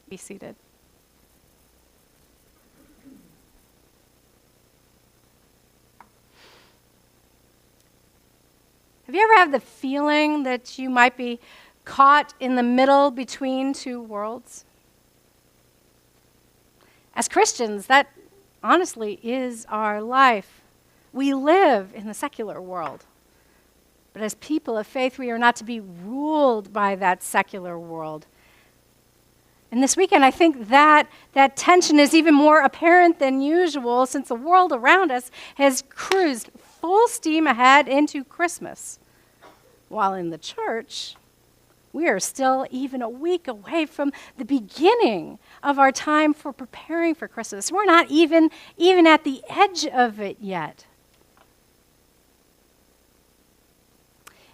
Be seated. Have you ever had the feeling that you might be caught in the middle between two worlds? As Christians, that honestly is our life. We live in the secular world. But as people of faith, we are not to be ruled by that secular world. And this weekend, I think that tension is even more apparent than usual since the world around us has cruised full steam ahead into Christmas. While in the church, we are still even a week away from the beginning of our time for preparing for Christmas. We're not even at the edge of it yet.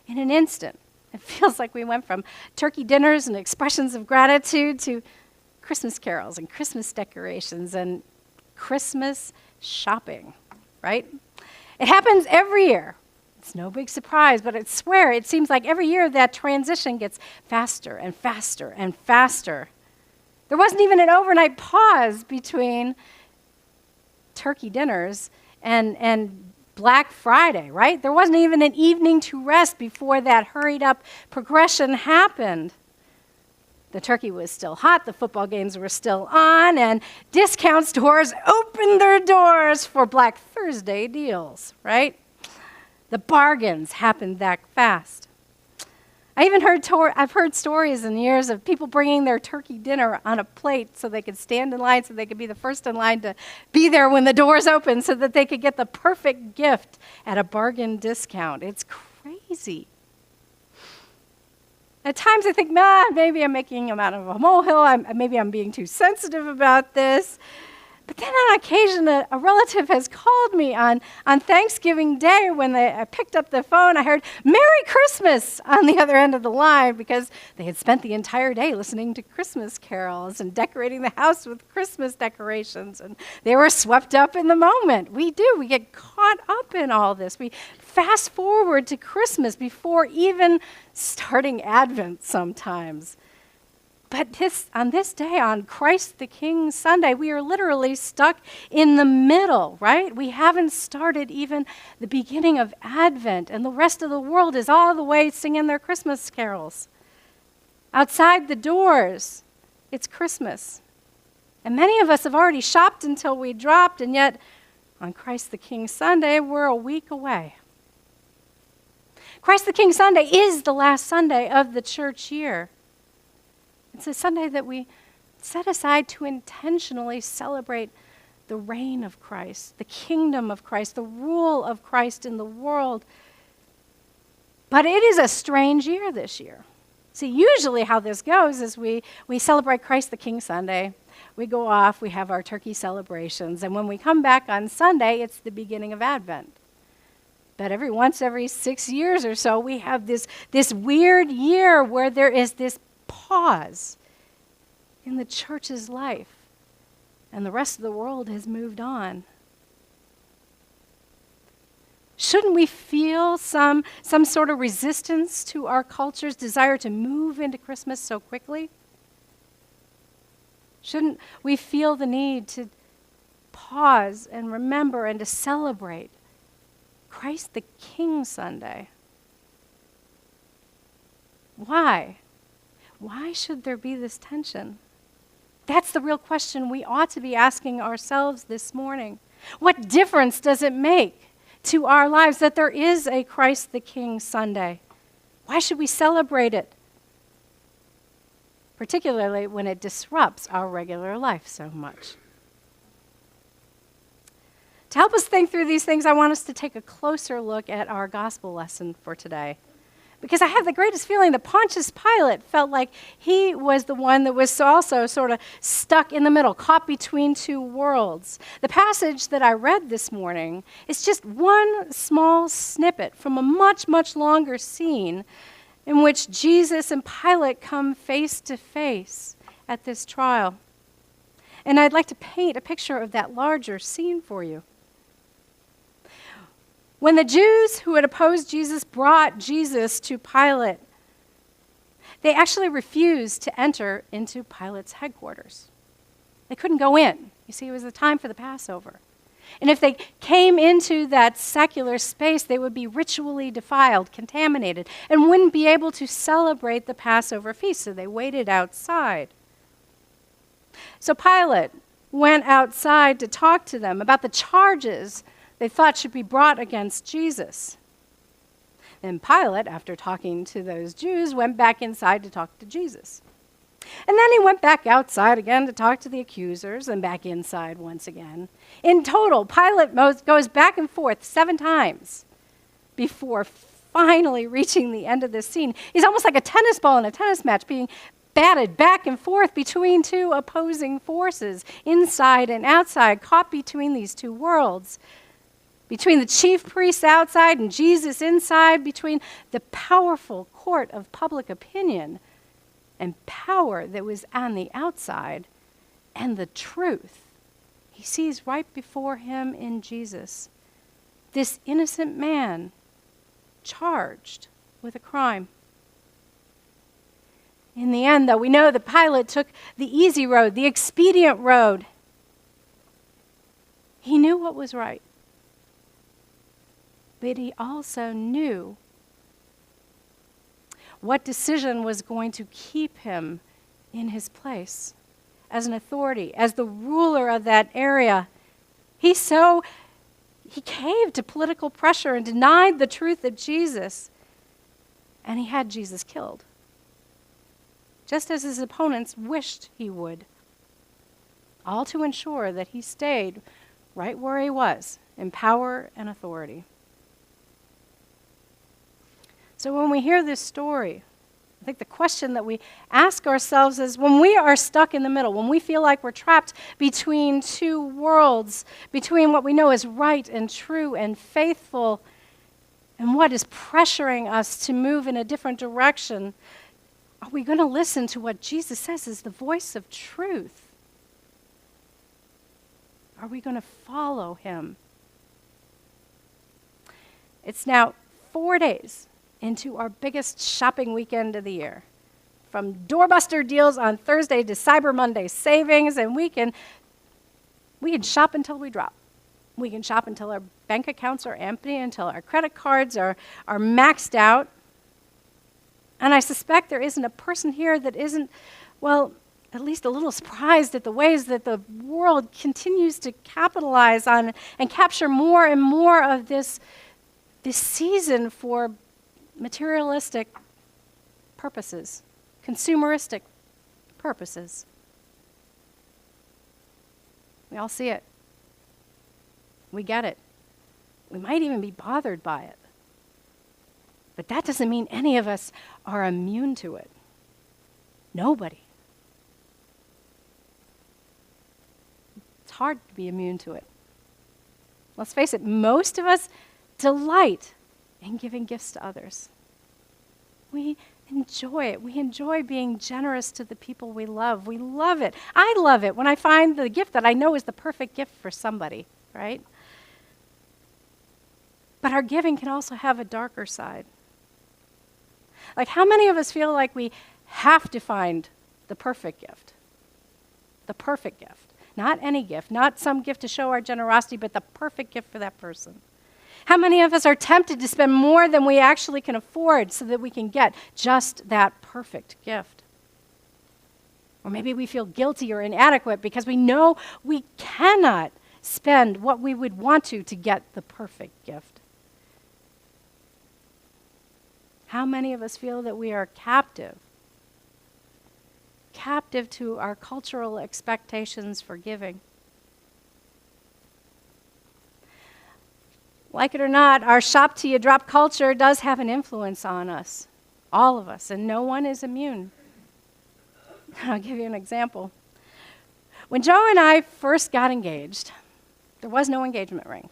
In an instant, it feels like we went from turkey dinners and expressions of gratitude to Christmas carols and Christmas decorations and Christmas shopping, right? It happens every year. It's no big surprise, but I swear it seems like every year that transition gets faster and faster and faster. There wasn't even an overnight pause between turkey dinners and Black Friday, right? There wasn't even an evening to rest before that hurried up progression happened. The turkey was still hot, the football games were still on, and discount stores opened their doors for Black Thursday deals, right? The bargains happened that fast. I've heard stories in years of people bringing their turkey dinner on a plate so they could stand in line, so they could be the first in line to be there when the doors open, so that they could get the perfect gift at a bargain discount. It's crazy. At times I think, maybe I'm making them out of a molehill. Maybe I'm being too sensitive about this. But then on occasion, a relative has called me on Thanksgiving Day when I picked up the phone. I heard, "Merry Christmas," on the other end of the line because they had spent the entire day listening to Christmas carols and decorating the house with Christmas decorations, and they were swept up in the moment. We get caught up in all this. We fast forward to Christmas before even starting Advent sometimes. But on this day, on Christ the King Sunday, we are literally stuck in the middle, right? We haven't started even the beginning of Advent, and the rest of the world is all the way singing their Christmas carols. Outside the doors, it's Christmas. And many of us have already shopped until we dropped, and yet on Christ the King Sunday, we're a week away. Christ the King Sunday is the last Sunday of the church year. It's a Sunday that we set aside to intentionally celebrate the reign of Christ, the kingdom of Christ, the rule of Christ in the world. But it is a strange year this year. See, usually how this goes is we celebrate Christ the King Sunday. We go off, we have our turkey celebrations, and when we come back on Sunday, it's the beginning of Advent. But every 6 years or so, we have this weird year where there is this pause in the church's life, and the rest of the world has moved on. Shouldn't we feel some sort of resistance to our culture's desire to move into Christmas so quickly? Shouldn't we feel the need to pause and remember and to celebrate Christ the King Sunday? Why? Why should there be this tension? That's the real question we ought to be asking ourselves this morning. What difference does it make to our lives that there is a Christ the King Sunday? Why should we celebrate it? Particularly when it disrupts our regular life so much. To help us think through these things, I want us to take a closer look at our gospel lesson for today. Because I have the greatest feeling that Pontius Pilate felt like he was the one that was also sort of stuck in the middle, caught between two worlds. The passage that I read this morning is just one small snippet from a much, much longer scene in which Jesus and Pilate come face to face at this trial. And I'd like to paint a picture of that larger scene for you. When the Jews who had opposed Jesus brought Jesus to Pilate, they actually refused to enter into Pilate's headquarters. They couldn't go in. You see, it was the time for the Passover. And if they came into that secular space, they would be ritually defiled, contaminated, and wouldn't be able to celebrate the Passover feast, so they waited outside. So Pilate went outside to talk to them about the charges they thought should be brought against Jesus. Then Pilate, after talking to those Jews, went back inside to talk to Jesus. And then he went back outside again to talk to the accusers and back inside once again. In total, Pilate goes back and forth 7 times before finally reaching the end of this scene. He's almost like a tennis ball in a tennis match being batted back and forth between 2 opposing forces, inside and outside, caught between these 2 worlds. Between the chief priests outside and Jesus inside, between the powerful court of public opinion and power that was on the outside, and the truth he sees right before him in Jesus. This innocent man charged with a crime. In the end, though, we know that Pilate took the easy road, the expedient road. He knew what was right, but he also knew what decision was going to keep him in his place as an authority, as the ruler of that area. He caved to political pressure and denied the truth of Jesus, and he had Jesus killed, just as his opponents wished he would, all to ensure that he stayed right where he was, in power and authority. So when we hear this story, I think the question that we ask ourselves is, when we are stuck in the middle, when we feel like we're trapped between 2 worlds, between what we know is right and true and faithful, and what is pressuring us to move in a different direction, are we going to listen to what Jesus says is the voice of truth? Are we going to follow him? It's now 4 days into our biggest shopping weekend of the year. From doorbuster deals on Thursday to Cyber Monday savings, and we can shop until we drop. We can shop until our bank accounts are empty, until our credit cards are maxed out. And I suspect there isn't a person here that isn't, well, at least a little surprised at the ways that the world continues to capitalize on and capture more and more of this season for materialistic purposes, consumeristic purposes. We all see it. We get it. We might even be bothered by it. But that doesn't mean any of us are immune to it. Nobody. It's hard to be immune to it. Let's face it, most of us delight in giving gifts to others. We enjoy it. We enjoy being generous to the people we love. We love it. I love it when I find the gift that I know is the perfect gift for somebody, right? But our giving can also have a darker side. Like, how many of us feel like we have to find the perfect gift? The perfect gift. Not any gift, not some gift to show our generosity, but the perfect gift for that person. How many of us are tempted to spend more than we actually can afford so that we can get just that perfect gift? Or maybe we feel guilty or inadequate because we know we cannot spend what we would want to get the perfect gift. How many of us feel that we are captive to our cultural expectations for giving? Like it or not, our shop till you drop culture does have an influence on us, all of us, and no one is immune. I'll give you an example. When Joe and I first got engaged, there was no engagement ring.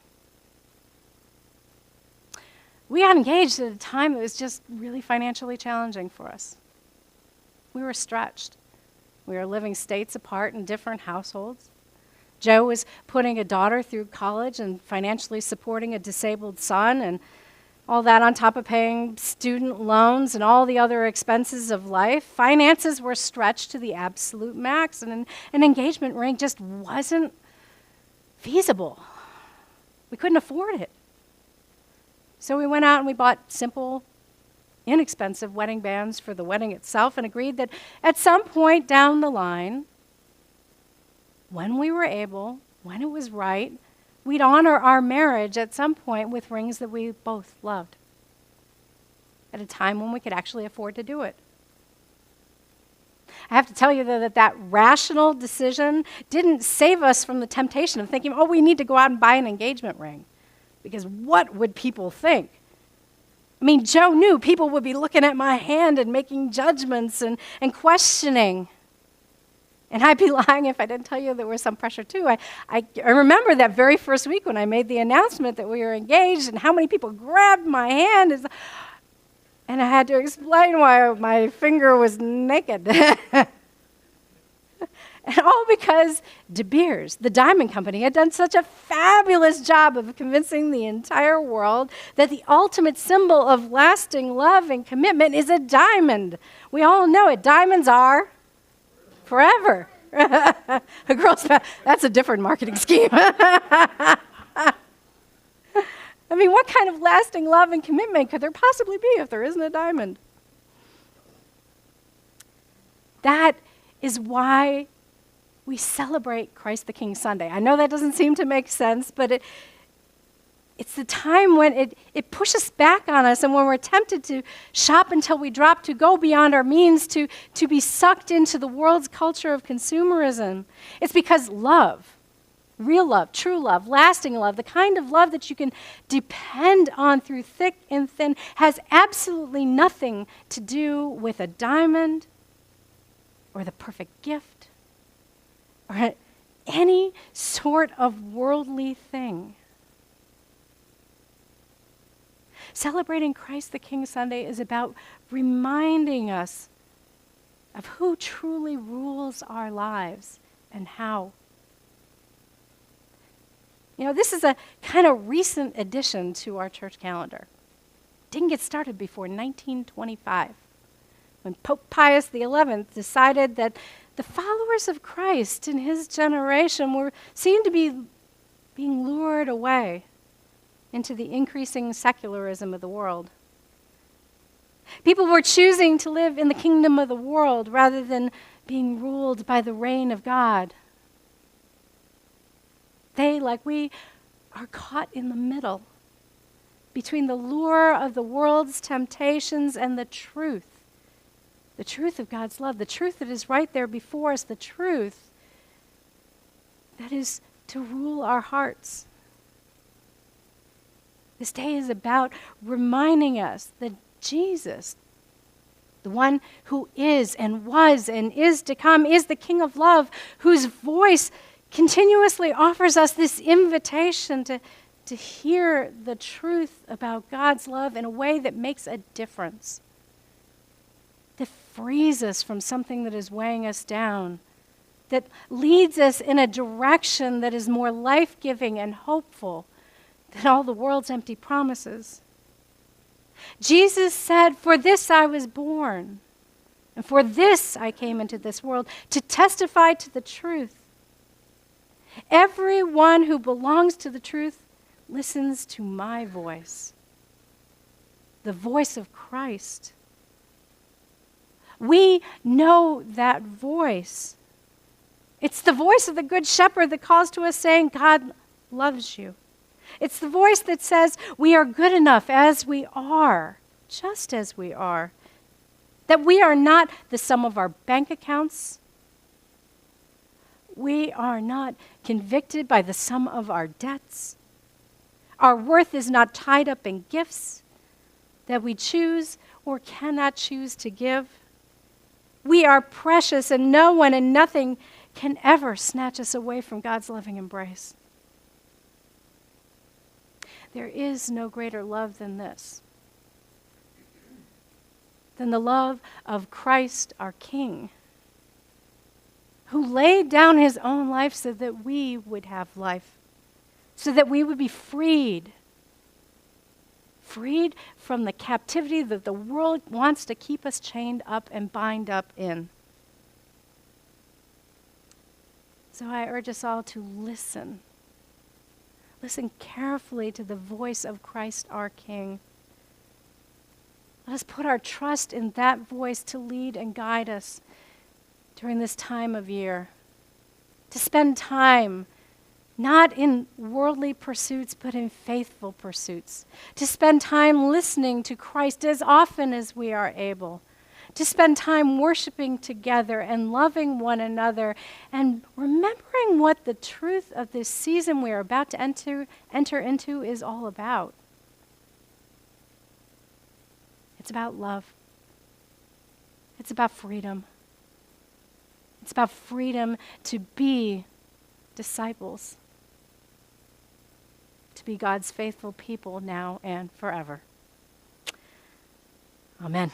We got engaged at a time that was just really financially challenging for us. We were stretched. We were living states apart in different households. Joe was putting a daughter through college and financially supporting a disabled son, and All that on top of paying student loans and all the other expenses of life. Finances were stretched to the absolute max, and an engagement ring just wasn't feasible. We couldn't afford it. So we went out and we bought simple, inexpensive wedding bands for the wedding itself and agreed that at some point down the line, when we were able, when it was right, we'd honor our marriage at some point with rings that we both loved at a time when we could actually afford to do it. I have to tell you, though, that rational decision didn't save us from the temptation of thinking, oh, we need to go out and buy an engagement ring, because what would people think? I mean, Joe knew people would be looking at my hand and making judgments and questioning. And I'd be lying if I didn't tell you there was some pressure, too. I remember that very first week when I made the announcement that we were engaged and how many people grabbed my hand. And I had to explain why my finger was naked. And all because De Beers, the diamond company, had done such a fabulous job of convincing the entire world that the ultimate symbol of lasting love and commitment is a diamond. We all know it. Diamonds are forever. A girl's that's a different marketing scheme. I mean, what kind of lasting love and commitment could there possibly be if there isn't a diamond? That is why we celebrate Christ the King Sunday. I know that doesn't seem to make sense, but it's the time when it pushes back on us, and when we're tempted to shop until we drop, to go beyond our means, to be sucked into the world's culture of consumerism. It's because love, real love, true love, lasting love, the kind of love that you can depend on through thick and thin, has absolutely nothing to do with a diamond or the perfect gift or any sort of worldly thing. Celebrating Christ the King Sunday is about reminding us of who truly rules our lives and how. You know, this is a kind of recent addition to our church calendar. Didn't get started before 1925, when Pope Pius XI decided that the followers of Christ in his generation seemed to be being lured away into the increasing secularism of the world. People were choosing to live in the kingdom of the world rather than being ruled by the reign of God. They, like we, are caught in the middle between the lure of the world's temptations and the truth of God's love, the truth that is right there before us, the truth that is to rule our hearts. This day is about reminding us that Jesus, the one who is and was and is to come, is the King of love, whose voice continuously offers us this invitation to hear the truth about God's love in a way that makes a difference, that frees us from something that is weighing us down, that leads us in a direction that is more life-giving and hopeful than all the world's empty promises. Jesus said, "For this I was born, and for this I came into this world, to testify to the truth. Everyone who belongs to the truth listens to my voice," the voice of Christ. We know that voice. It's the voice of the Good Shepherd that calls to us saying, God loves you. It's the voice that says we are good enough as we are, just as we are. That we are not the sum of our bank accounts. We are not convicted by the sum of our debts. Our worth is not tied up in gifts that we choose or cannot choose to give. We are precious, and no one and nothing can ever snatch us away from God's loving embrace. There is no greater love than this, than the love of Christ our King, who laid down his own life so that we would have life, so that we would be freed freed from the captivity that the world wants to keep us chained up and bind up in. So I urge us all to listen. Listen carefully to the voice of Christ our King. Let us put our trust in that voice to lead and guide us during this time of year. To spend time not in worldly pursuits, but in faithful pursuits. To spend time listening to Christ as often as we are able. To spend time worshiping together and loving one another and remembering what the truth of this season we are about to enter into is all about. It's about love. It's about freedom. It's about freedom to be disciples, to be God's faithful people now and forever. Amen.